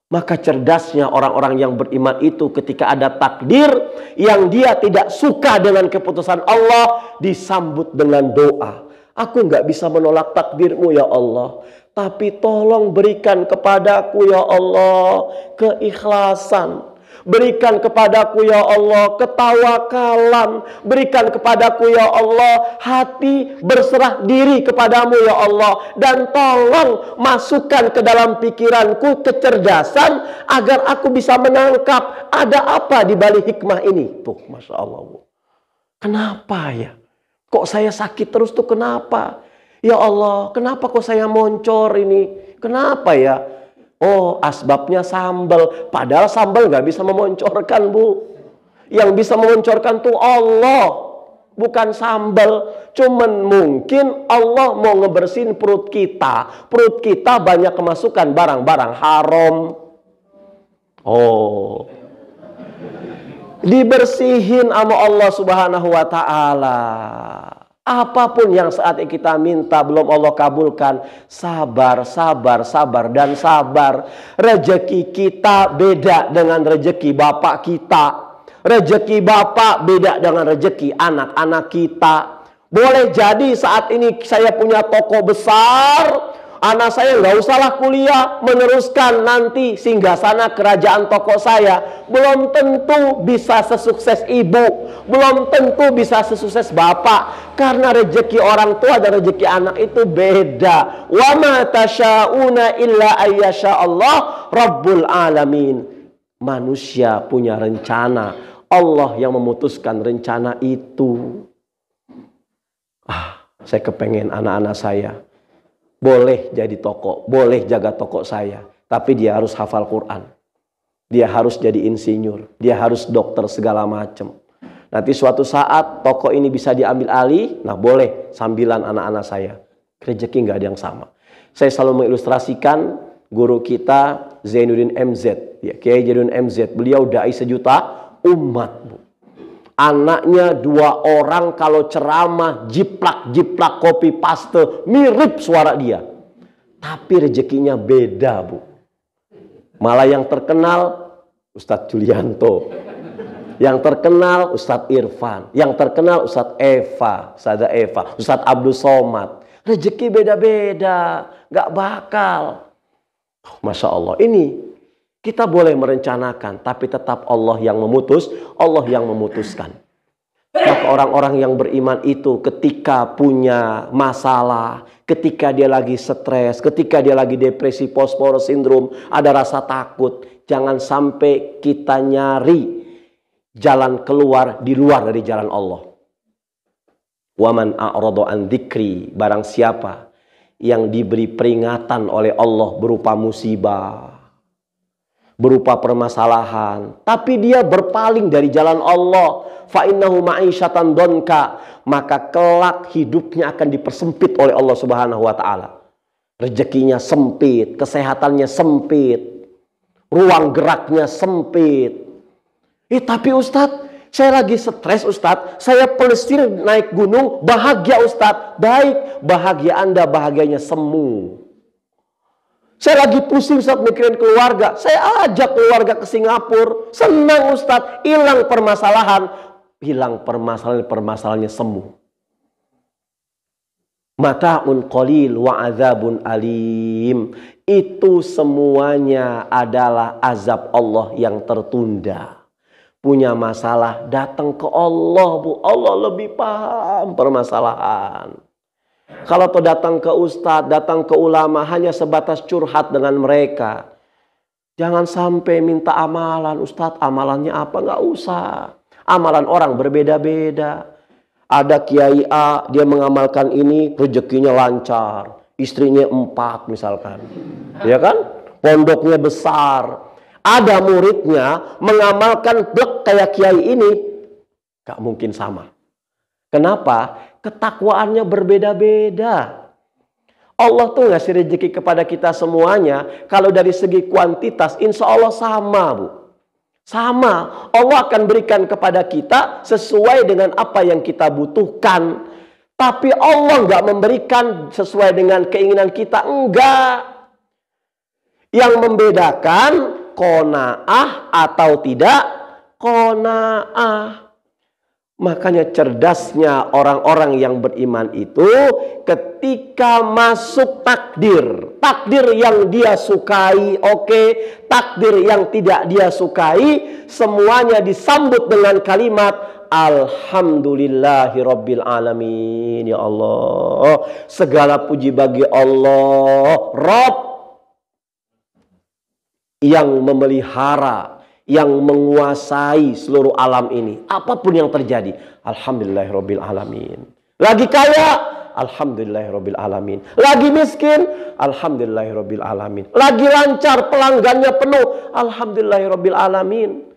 Maka cerdasnya orang-orang yang beriman itu ketika ada takdir yang dia tidak suka dengan keputusan Allah, disambut dengan doa. Aku nggak bisa menolak takdirmu, ya Allah. Tapi tolong berikan kepadaku, ya Allah, keikhlasan. Berikan kepadaku, ya Allah, ketawakalan. Berikan kepadaku, ya Allah, hati berserah diri kepadamu, ya Allah. Dan tolong masukkan ke dalam pikiranku kecerdasan agar aku bisa menangkap ada apa di balik hikmah ini. Tuh, Masya Allah, Bu. Kenapa ya? Kok saya sakit terus tuh, kenapa? Ya Allah, kenapa kok saya moncor ini? Kenapa ya? Oh, asbabnya sambal. Padahal sambal nggak bisa memoncorkan, Bu. Yang bisa memoncorkan tuh Allah, bukan sambal. Cuman mungkin Allah mau ngebersihin perut kita. Perut kita banyak kemasukan barang-barang haram. Oh, dibersihin sama Allah Subhanahu wa ta'ala. Apapun yang saat ini kita minta belum Allah kabulkan, sabar. Dan sabar. Rezeki kita beda dengan rezeki bapak kita. Rezeki bapak beda dengan rezeki anak-anak kita. Boleh jadi saat ini saya punya toko besar, anak saya nggak usahlah kuliah, meneruskan nanti singgasana kerajaan toko saya. Belum tentu bisa sesukses ibu, belum tentu bisa sesukses bapak. Karena rezeki orang tua dan rezeki anak itu beda. Wa ma tasyauna illa ayyasha Allah Rabbul Alamin. Manusia punya rencana, Allah yang memutuskan rencana itu. Saya kepengen anak-anak saya boleh jadi toko, boleh jaga toko saya. Tapi dia harus hafal Quran. Dia harus jadi insinyur. Dia harus dokter segala macam. Nanti suatu saat toko ini bisa diambil alih. Nah boleh sambilan anak-anak saya. Rezeki nggak ada yang sama. Saya selalu mengilustrasikan guru kita Zainuddin MZ, ya, Kiai Zainuddin MZ. Beliau dai sejuta umat, Bu. Anaknya 2 orang kalau ceramah jiplak-jiplak copy paste mirip suara dia. Tapi rezekinya beda, Bu. Malah yang terkenal Ustadz Julianto. Yang terkenal Ustadz Irfan. Yang terkenal Ustadz Eva, Sada Eva, Ustadz Abdul Somad. Rezeki beda-beda, gak bakal. Masya Allah, ini kita boleh merencanakan, tapi tetap Allah yang memutus, Allah yang memutuskan. Maka orang-orang yang beriman itu ketika punya masalah, ketika dia lagi stres, ketika dia lagi depresi post-post syndrome, ada rasa takut, jangan sampai kita nyari jalan keluar di luar dari jalan Allah. Waman a'rada an dzikri, barang siapa yang diberi peringatan oleh Allah berupa musibah, berupa permasalahan, tapi dia berpaling dari jalan Allah, fa innahu ma'isyatan donka, maka kelak hidupnya akan dipersempit oleh Allah Subhanahu wa taala. Rezekinya sempit, kesehatannya sempit, ruang geraknya sempit. Tapi Ustadz, saya lagi stres Ustadz, saya pelesir naik gunung, bahagia Ustadz. Baik, bahagia Anda bahagianya semu. Saya lagi pusing Ustadz mikirin keluarga, saya ajak keluarga ke Singapura. Senang Ustadz, hilang permasalahan. Hilang permasalahannya semu. Mata'un qalil wa azabun alim. Itu semuanya adalah azab Allah yang tertunda. Punya masalah, datang ke Allah, Bu. Allah lebih paham permasalahan. Kalau tuh datang ke ustadz, datang ke ulama, hanya sebatas curhat dengan mereka. Jangan sampai minta amalan. Ustadz, amalannya apa? Nggak usah. Amalan orang berbeda-beda. Ada kiai A, dia mengamalkan ini, rezekinya lancar. Istrinya 4 misalkan. Ya kan? Pondoknya besar. Ada muridnya mengamalkan blek kayak kiai ini, gak mungkin sama. Kenapa? Ketakwaannya berbeda-beda. Allah tuh ngasih rezeki kepada kita semuanya. Kalau dari segi kuantitas, insya Allah sama, Bu. Sama. Allah akan berikan kepada kita sesuai dengan apa yang kita butuhkan. Tapi Allah nggak memberikan sesuai dengan keinginan kita. Enggak. Yang membedakan qanaah atau tidak qanaah. Makanya cerdasnya orang-orang yang beriman itu ketika masuk takdir. Takdir yang dia sukai, oke. Takdir yang tidak dia sukai, semuanya disambut dengan kalimat Alhamdulillahirabbil alamin. Ya Allah, segala puji bagi Allah, Rabb yang memelihara, yang menguasai seluruh alam ini. Apapun yang terjadi, Alhamdulillahirabbil alamin. Lagi kaya, Alhamdulillahirabbil alamin. Lagi miskin, Alhamdulillahirabbil alamin. Lagi lancar, pelanggannya penuh, Alhamdulillahirabbil alamin.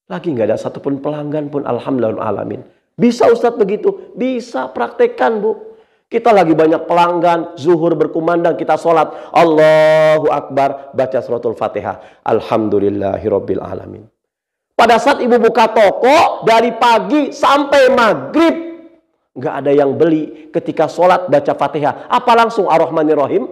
Lagi nggak ada satupun pelanggan pun, Alhamdulillahirabbil alamin. Bisa Ustadz begitu? Bisa, praktekkan, Bu. Kita lagi banyak pelanggan, zuhur berkumandang, kita sholat, Allahu Akbar, baca suratul Fatihah, Alhamdulillahirabbil alamin. Pada saat ibu buka toko, dari pagi sampai maghrib, nggak ada yang beli. Ketika sholat baca Fatihah, apa langsung Ar-Rahmanir-Rahim?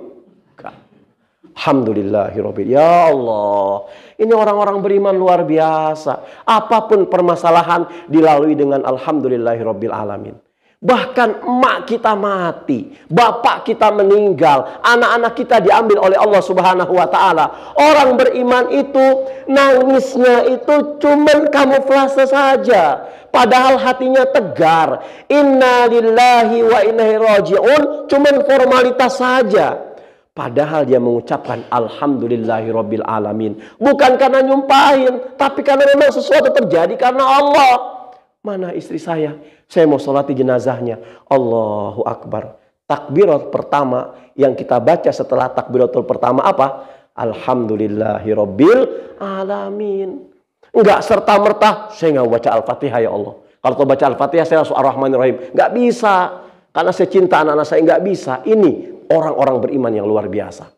Alhamdulillahirabbil. Ya Allah, ini orang-orang beriman luar biasa. Apapun permasalahan dilalui dengan Alhamdulillahirabbil alamin. Bahkan emak kita mati, bapak kita meninggal, anak-anak kita diambil oleh Allah Subhanahu wa taala. Orang beriman itu nangisnya itu cuman kamuflase saja, padahal hatinya tegar. Inna lillahi wa inna ilaihi raji'un, cuman formalitas saja. Padahal dia mengucapkan Alhamdulillahirabbil alamin. Bukan karena nyumpahin, tapi karena memang sesuatu terjadi karena Allah. Mana istri saya? Saya mau sholati jenazahnya. Allahu Akbar. Takbirat pertama yang kita baca setelah takbiratul pertama apa? Alhamdulillahirabbil alamin. Enggak serta-merta saya nggak baca Al-Fatihah ya Allah. Kalau baca Al-Fatihah saya langsung Ar-Rahmanir-Rahim. Nggak bisa. Karena saya cinta anak-anak saya, nggak bisa. Ini orang-orang beriman yang luar biasa.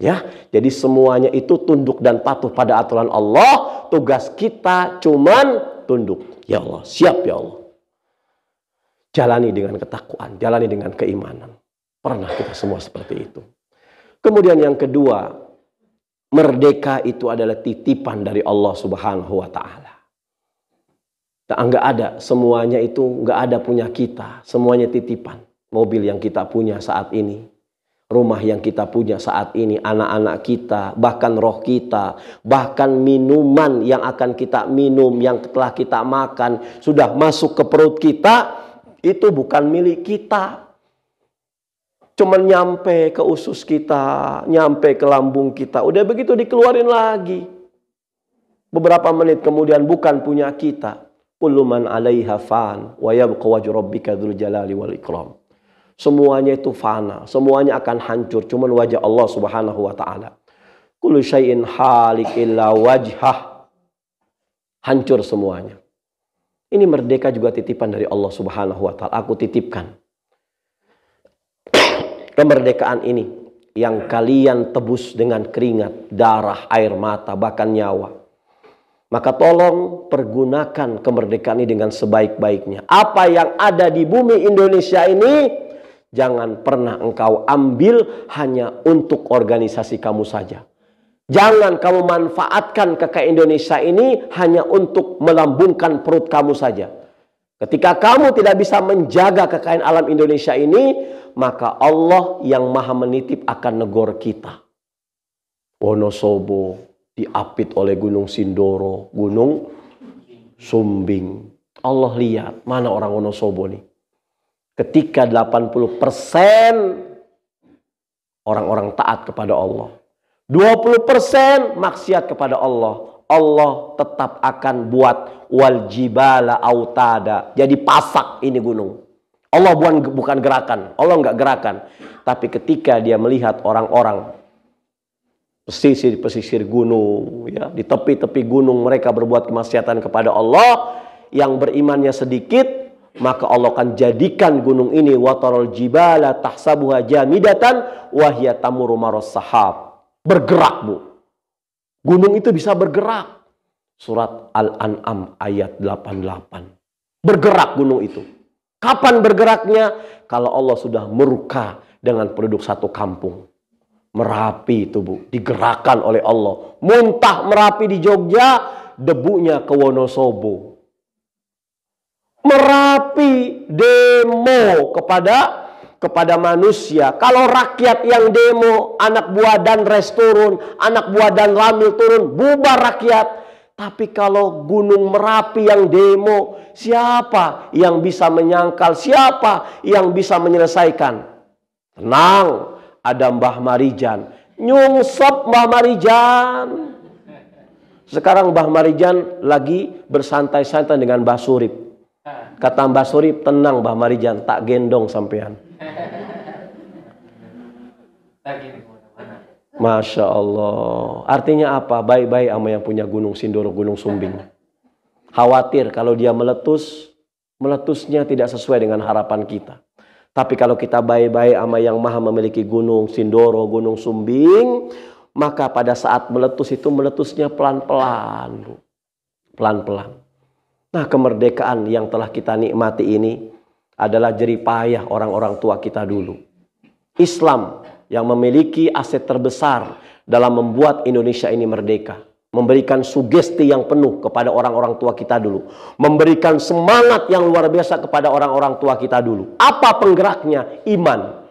Ya, jadi semuanya itu tunduk dan patuh pada aturan Allah. Tugas kita cuman tunduk. Ya Allah, siap ya Allah. Jalani dengan ketakwaan, jalani dengan keimanan. Pernah kita semua seperti itu. Kemudian yang kedua, merdeka itu adalah titipan dari Allah Subhanahu wa Ta'ala. Nggak ada, semuanya itu nggak ada punya kita, semuanya titipan. Mobil yang kita punya saat ini, rumah yang kita punya saat ini, anak-anak kita, bahkan roh kita, bahkan minuman yang akan kita minum, yang telah kita makan, sudah masuk ke perut kita, itu bukan milik kita. Cuman nyampe ke usus kita, nyampe ke lambung kita, udah begitu dikeluarin lagi. Beberapa menit kemudian bukan punya kita. Kullu man 'alaiha fan wa yabqa wajhu rabbika dzul jalali wal ikram. Semuanya itu fana, semuanya akan hancur, cuman wajah Allah Subhanahu wa Ta'ala. Kullu syai'in halik illa wajhah. Hancur semuanya. Ini merdeka juga titipan dari Allah Subhanahu wa Ta'ala. Aku titipkan kemerdekaan ini yang kalian tebus dengan keringat, darah, air mata, bahkan nyawa. Maka tolong pergunakan kemerdekaan ini dengan sebaik-baiknya. Apa yang ada di bumi Indonesia ini, jangan pernah engkau ambil hanya untuk organisasi kamu saja. Jangan kamu manfaatkan kekayaan Indonesia ini hanya untuk melambungkan perut kamu saja. Ketika kamu tidak bisa menjaga kekayaan alam Indonesia ini, maka Allah yang maha menitip akan negor kita. Wonosobo diapit oleh Gunung Sindoro, Gunung Sumbing. Allah lihat, mana orang Wonosobo nih. Ketika 80% orang-orang taat kepada Allah, 20% maksiat kepada Allah, Allah tetap akan buat wal jibala autada. Jadi pasak ini gunung. Allah bukan gerakan, Allah nggak gerakan. Tapi ketika dia melihat orang-orang pesisir gunung, ya, di tepi-tepi gunung mereka berbuat kemaksiatan kepada Allah, yang berimannya sedikit, maka Allah akan jadikan gunung ini watarul jibala tahsabuha jamidatan wa hiya tamurru maras sahab. Bergerak, Bu. Gunung itu bisa bergerak. Surat Al-An'am ayat 88. Bergerak gunung itu. Kapan bergeraknya? Kalau Allah sudah murka dengan penduduk satu kampung. Merapi itu, Bu, digerakkan oleh Allah. Muntah Merapi di Jogja, debunya ke Wonosobo. Merapi demo kepada manusia. Kalau rakyat yang demo, anak buah dan res turun, anak buah dan Ramil turun, bubar rakyat. Tapi kalau Gunung Merapi yang demo, siapa yang bisa menyangkal? Siapa yang bisa menyelesaikan? Tenang, ada Mbah Marijan. Nyungsep Mbah Marijan. Sekarang Mbah Marijan lagi bersantai-santai dengan Mbah Surip. Kata Mbah Surip, tenang Mbah Marijan, tak gendong sampean. Masya Allah. Artinya apa? Baik-baik sama yang punya Gunung Sindoro, Gunung Sumbing. Khawatir kalau dia meletusnya tidak sesuai dengan harapan kita. Tapi kalau kita baik-baik sama yang maha memiliki Gunung Sindoro, Gunung Sumbing, maka pada saat meletus itu meletusnya pelan-pelan. Pelan-pelan. Nah, kemerdekaan yang telah kita nikmati ini adalah jerih payah orang-orang tua kita dulu. Islam yang memiliki aset terbesar dalam membuat Indonesia ini merdeka. Memberikan sugesti yang penuh kepada orang-orang tua kita dulu. Memberikan semangat yang luar biasa kepada orang-orang tua kita dulu. Apa penggeraknya? Iman.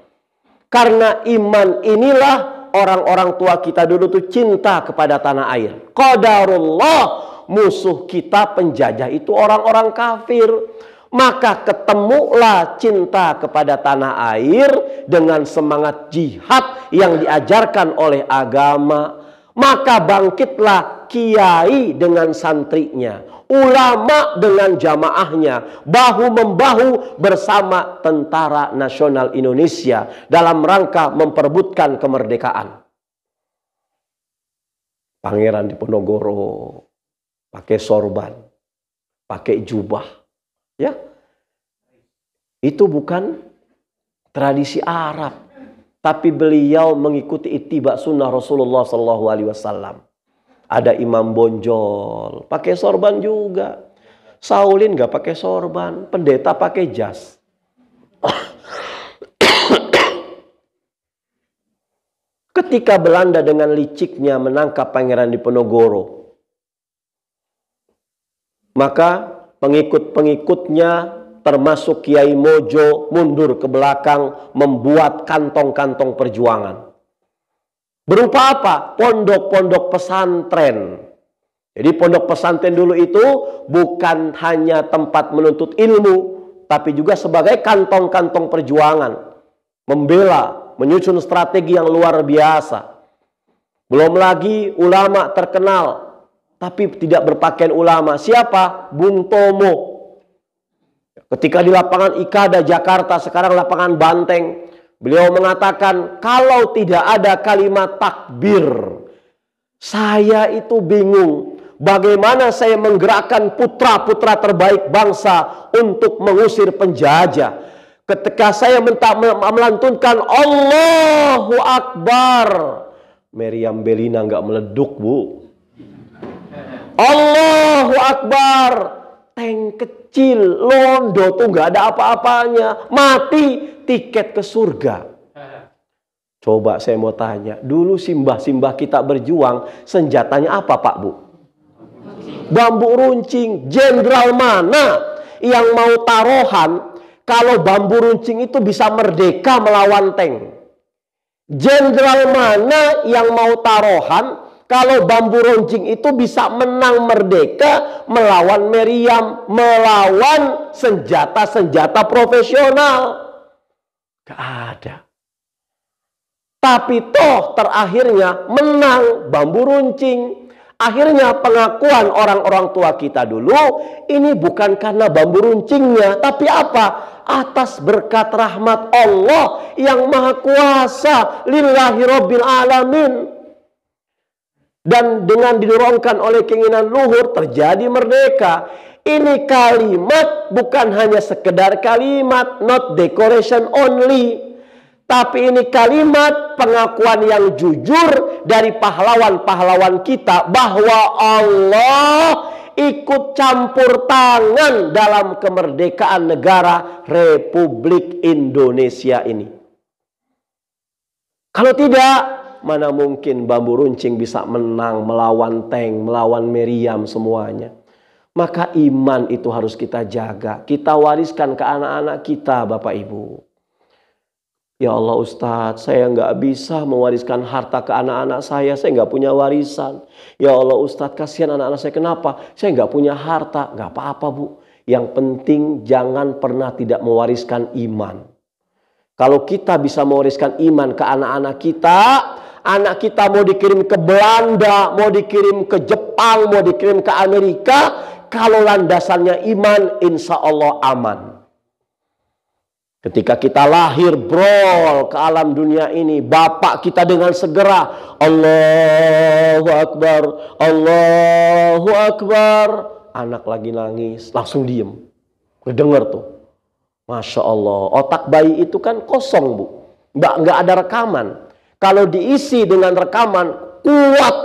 Karena iman inilah orang-orang tua kita dulu tuh cinta kepada tanah air. Qadarullah, musuh kita penjajah itu orang-orang kafir. Maka ketemulah cinta kepada tanah air dengan semangat jihad yang diajarkan oleh agama. Maka bangkitlah kiai dengan santrinya, ulama dengan jamaahnya, bahu-membahu bersama Tentara Nasional Indonesia dalam rangka memperebutkan kemerdekaan. Pangeran Diponegoro pakai sorban, pakai jubah, ya. Itu bukan tradisi Arab. tapi beliau mengikuti ittiba sunnah Rasulullah SAW. Ada imam bonjol, pakai sorban juga. Saulin nggak pakai sorban, pendeta pakai jas. Ketika Belanda dengan liciknya menangkap Pangeran Diponegoro, maka pengikut-pengikutnya termasuk Kiai Mojo mundur ke belakang membuat kantong-kantong perjuangan. Berupa apa? Pondok-pondok pesantren. Jadi pondok pesantren dulu itu bukan hanya tempat menuntut ilmu, tapi juga sebagai kantong-kantong perjuangan. Membela, menyusun strategi yang luar biasa. Belum lagi ulama terkenal, tapi tidak berpakaian ulama. Siapa? Bung Tomo. Ketika di lapangan Ikada Jakarta, sekarang lapangan Banteng, beliau mengatakan, kalau tidak ada kalimat takbir, saya itu bingung. Bagaimana saya menggerakkan putra-putra terbaik bangsa untuk mengusir penjajah. Ketika saya melantunkan Allahu Akbar, Meriam Bellina nggak meleduk, Bu. Allahu Akbar, tank kecil, Londo tuh nggak ada apa-apanya, mati, tiket ke surga. Coba saya mau tanya, dulu simbah-simbah kita berjuang, senjatanya apa, Pak, Bu? Bambu runcing. Jenderal mana yang mau taruhan kalau bambu runcing itu bisa merdeka melawan tank? Jenderal mana yang mau taruhan kalau bambu runcing itu bisa menang merdeka melawan meriam, melawan senjata-senjata profesional? Gak ada. Tapi toh terakhirnya menang bambu runcing. Akhirnya pengakuan orang-orang tua kita dulu, ini bukan karena bambu runcingnya, tapi apa? Atas berkat rahmat Allah yang maha kuasa, lillahi rabbil alamin. Dan dengan didorongkan oleh keinginan luhur, terjadi merdeka. Ini kalimat bukan hanya sekedar kalimat, not decoration only. Tapi ini kalimat pengakuan yang jujur dari pahlawan-pahlawan kita bahwa Allah ikut campur tangan dalam kemerdekaan negara Republik Indonesia ini. Kalau tidak, mana mungkin bambu runcing bisa menang melawan tank, melawan meriam semuanya. Maka iman itu harus kita jaga. Kita wariskan ke anak-anak kita, Bapak Ibu. Ya Allah Ustadz, saya nggak bisa mewariskan harta ke anak-anak saya nggak punya warisan. Ya Allah Ustadz, kasihan anak-anak saya, kenapa? Saya nggak punya harta. Nggak apa-apa, Bu. Yang penting jangan pernah tidak mewariskan iman. Kalau kita bisa mewariskan iman ke anak kita mau dikirim ke Belanda, mau dikirim ke Jepang, mau dikirim ke Amerika, kalau landasannya iman, insya Allah aman. Ketika kita lahir brol ke alam dunia ini, bapak kita dengan segera Allahu Akbar, Allahu Akbar. Anak lagi nangis, langsung diem. Kedenger tuh. Masya Allah, otak bayi itu kan kosong, Bu. Nggak ada rekaman. Kalau diisi dengan rekaman, kuat.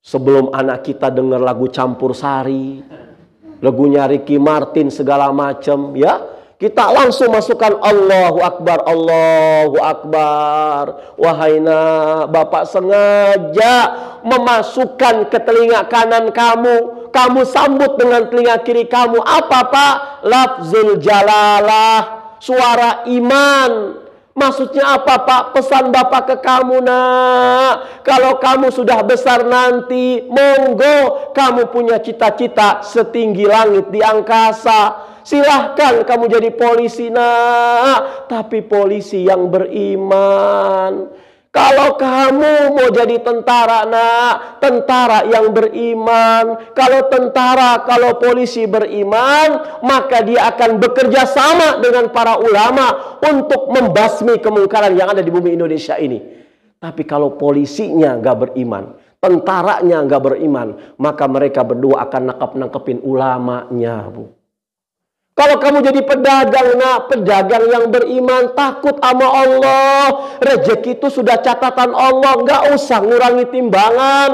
Sebelum anak kita dengar lagu Campur Sari, lagunya Ricky Martin segala macam, ya. Kita langsung masukkan Allahu Akbar, Allahu Akbar. Wahai nak, bapak sengaja memasukkan ke telinga kanan kamu. Kamu sambut dengan telinga kiri kamu. Apa, Pak? Lafzul jalalah, suara iman. Maksudnya apa, Pak? Pesan bapak ke kamu, nak. Kalau kamu sudah besar nanti, monggo kamu punya cita-cita setinggi langit di angkasa. Silahkan kamu jadi polisi, nak. Tapi polisi yang beriman. Kalau kamu mau jadi tentara, nak, tentara yang beriman. Kalau tentara, kalau polisi beriman, maka dia akan bekerja sama dengan para ulama untuk membasmi kemungkaran yang ada di bumi Indonesia ini. Tapi kalau polisinya nggak beriman, tentaranya nggak beriman, maka mereka berdua akan nangkep-nangkepin ulamanya, Bu. Kalau kamu jadi pedagang, nah pedagang yang beriman, takut sama Allah, rezeki itu sudah catatan Allah, nggak usah ngurangi timbangan,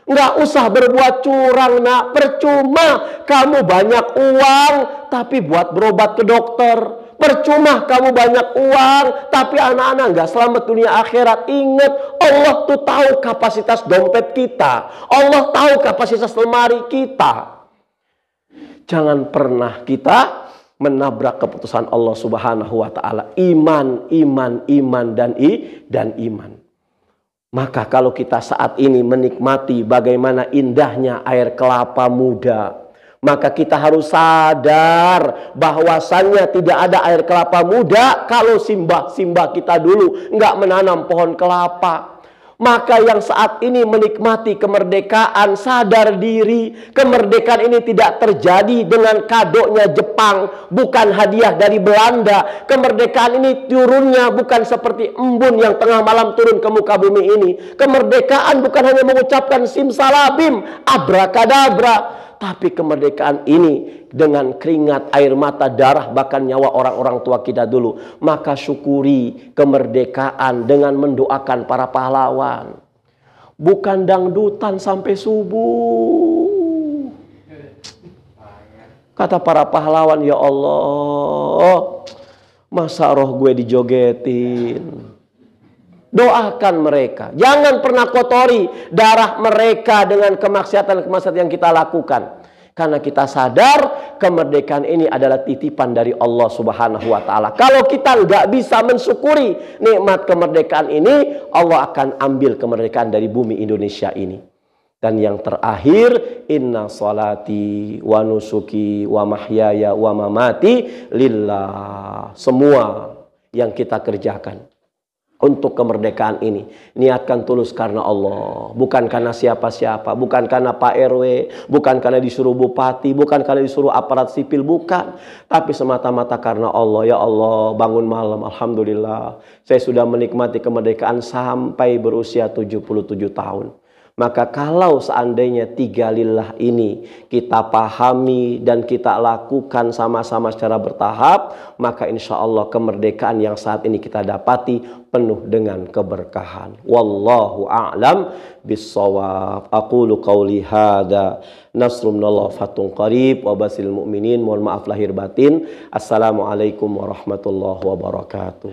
nggak usah berbuat curang. Nah percuma kamu banyak uang tapi buat berobat ke dokter, percuma kamu banyak uang tapi anak-anak nggak selamat dunia akhirat. Ingat, Allah tuh tahu kapasitas dompet kita, Allah tahu kapasitas lemari kita. Jangan pernah kita menabrak keputusan Allah Subhanahu wa taala. Iman, iman, iman dan iman. Maka kalau kita saat ini menikmati bagaimana indahnya air kelapa muda, maka kita harus sadar bahwasannya tidak ada air kelapa muda kalau simbah-simbah kita dulu nggak menanam pohon kelapa. Maka yang saat ini menikmati kemerdekaan sadar diri, kemerdekaan ini tidak terjadi dengan kadonya Jepang, bukan hadiah dari Belanda. Kemerdekaan ini turunnya bukan seperti embun yang tengah malam turun ke muka bumi ini. Kemerdekaan bukan hanya mengucapkan simsalabim, abrakadabra, tapi kemerdekaan ini dengan keringat, air mata, darah, bahkan nyawa orang-orang tua kita dulu. Maka syukuri kemerdekaan dengan mendoakan para pahlawan. Bukan dangdutan sampai subuh. Kata para pahlawan, ya Allah, masa roh gue dijogetin. Doakan mereka. Jangan pernah kotori darah mereka dengan kemaksiatan-kemaksiatan yang kita lakukan. Karena kita sadar kemerdekaan ini adalah titipan dari Allah Subhanahu wa taala. Kalau kita nggak bisa mensyukuri nikmat kemerdekaan ini, Allah akan ambil kemerdekaan dari bumi Indonesia ini. Dan yang terakhir, inna salati wa nusuki wa mahyaya wa mamati lillah. Semua yang kita kerjakan untuk kemerdekaan ini, niatkan tulus karena Allah, bukan karena siapa-siapa, bukan karena Pak RW, bukan karena disuruh bupati, bukan karena disuruh aparat sipil, bukan, tapi semata-mata karena Allah. Ya Allah, bangun malam, alhamdulillah, saya sudah menikmati kemerdekaan sampai berusia 77 tahun. Maka kalau seandainya 3 lillah ini kita pahami dan kita lakukan sama-sama secara bertahap, maka insya Allah kemerdekaan yang saat ini kita dapati penuh dengan keberkahan. Wallahu a'lam bissawab. Aqulu qawli hadza, nasrun minallah fatun qarib wa basil mu'minin. Mohon maaf lahir batin. Assalamualaikum warahmatullahi wabarakatuh.